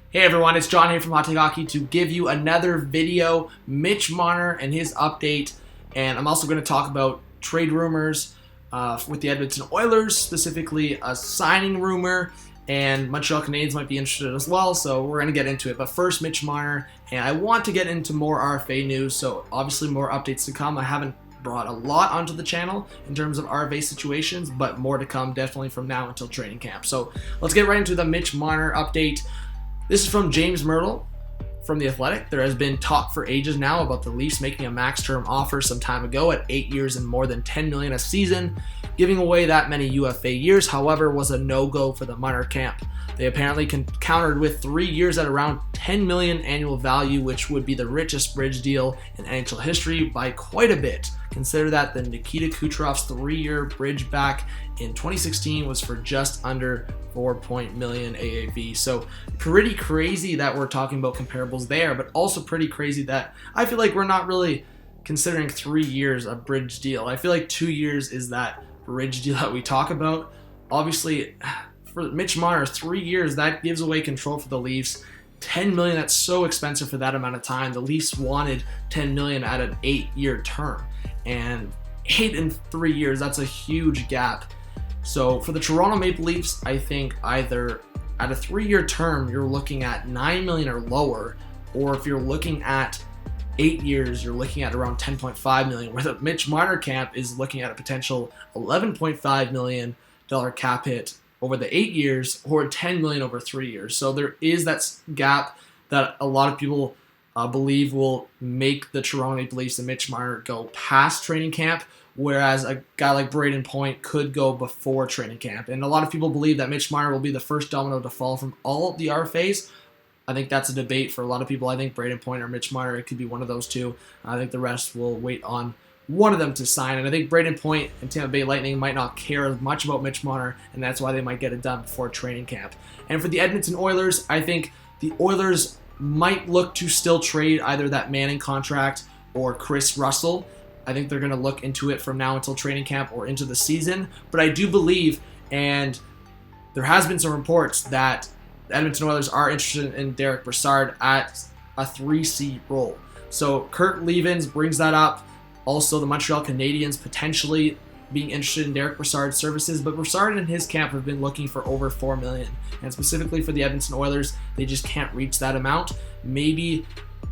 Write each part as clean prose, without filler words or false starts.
Hey everyone, it's John here from Hot Take Hockey to give you another video, Mitch Marner and his update, and I'm also going to talk about trade rumors with the Edmonton Oilers, specifically a signing rumor, and Montreal Canadiens might be interested as well, so we're going to get into it. But first, Mitch Marner, and I want to get into more RFA news, so obviously more updates to come. I haven't brought a lot onto the channel in terms of RFA situations, but more to come definitely from now until training camp. So let's get right into the Mitch Marner update. This is from James Myrtle from The Athletic. There has been talk for ages now about the Leafs making a max term offer some time ago at 8 years and more than $10 million a season. Giving away that many UFA years, however, was a no-go for the Marner camp. They apparently countered with 3 years at around $10 million annual value, which would be the richest bridge deal in NHL history by quite a bit. Consider that the Nikita Kucherov's 3-year bridge back in 2016 was for just under $4 million AAV. So pretty crazy that we're talking about comparables there, but also pretty crazy that I feel like we're not really considering 3 years a bridge deal. I feel like 2 years is that bridge deal that we talk about. Obviously, for Mitch Marner, 3 years, that gives away control for the Leafs. $10 million, that's so expensive for that amount of time. The Leafs wanted $10 million at an 8-year term, and 8 in 3 years, that's a huge gap. So for the Toronto Maple Leafs, I think either at a 3-year term, you're looking at $9 million or lower, or if you're looking at 8 years, you're looking at around $10.5 million, where the Mitch Marner camp is looking at a potential $11.5 million cap hit over the 8 years, or $10 million over 3 years. So there is that gap that a lot of people believe will make the Toronto Maple Leafs and Mitch Marner go past training camp, whereas a guy like Braden Point could go before training camp. And a lot of people believe that Mitch Marner will be the first domino to fall from all of the RFAs. I think that's a debate for a lot of people. I think Braden Point or Mitch Marner, it could be one of those two. I think the rest will wait on one of them to sign. And I think Braden Point and Tampa Bay Lightning might not care as much about Mitch Marner, and that's why they might get it done before training camp. And for the Edmonton Oilers, I think the Oilers might look to still trade either that Manning contract or Chris Russell. I think they're going to look into it from now until training camp or into the season. But I do believe, and there has been some reports, that the Edmonton Oilers are interested in Derek Brassard at a 3C role. So Kurt Leavins brings that up. Also, the Montreal Canadiens potentially being interested in Derek Brassard's services, but Brassard and his camp have been looking for over $4 million. And specifically for the Edmonton Oilers, they just can't reach that amount. Maybe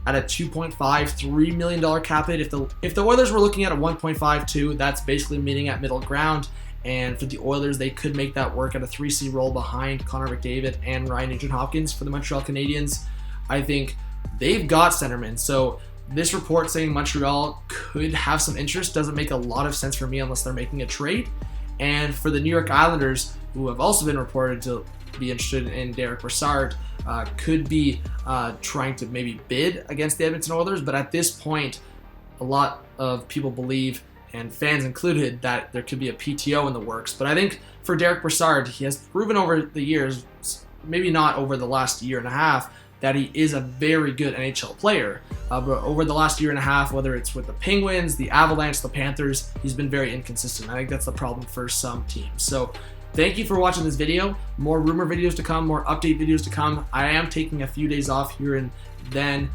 at a $2.53 million cap hit. If the Oilers were looking at a 1.52, that's basically meeting at middle ground. And for the Oilers, they could make that work at a 3C role behind Connor McDavid and Ryan Nugent-Hopkins. For the Montreal Canadiens, I think they've got centermen. So this report saying Montreal could have some interest doesn't make a lot of sense for me unless they're making a trade. And for the New York Islanders, who have also been reported to be interested in Derek Brassard, could be trying to maybe bid against the Edmonton Oilers. But at this point, a lot of people believe, and fans included, that there could be a PTO in the works. But I think for Derek Brassard, he has proven over the years, maybe not over the last year and a half, that he is a very good NHL player. But over the last year and a half, whether it's with the Penguins, the Avalanche, the Panthers, he's been very inconsistent. I think that's the problem for some teams. So thank you for watching this video. More rumor videos to come, more update videos to come. I am taking a few days off here and then,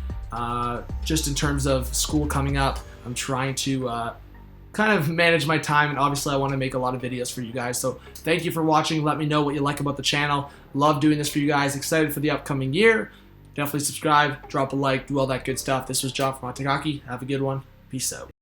just in terms of school coming up. I'm trying to kind of manage my time, and obviously I want to make a lot of videos for you guys. So thank you for watching. Let me know what you like about the channel. Love doing this for you guys. Excited for the upcoming year. Definitely subscribe, drop a like, do all that good stuff. This was John from Hot Take Hockey. Have a good one. Peace out.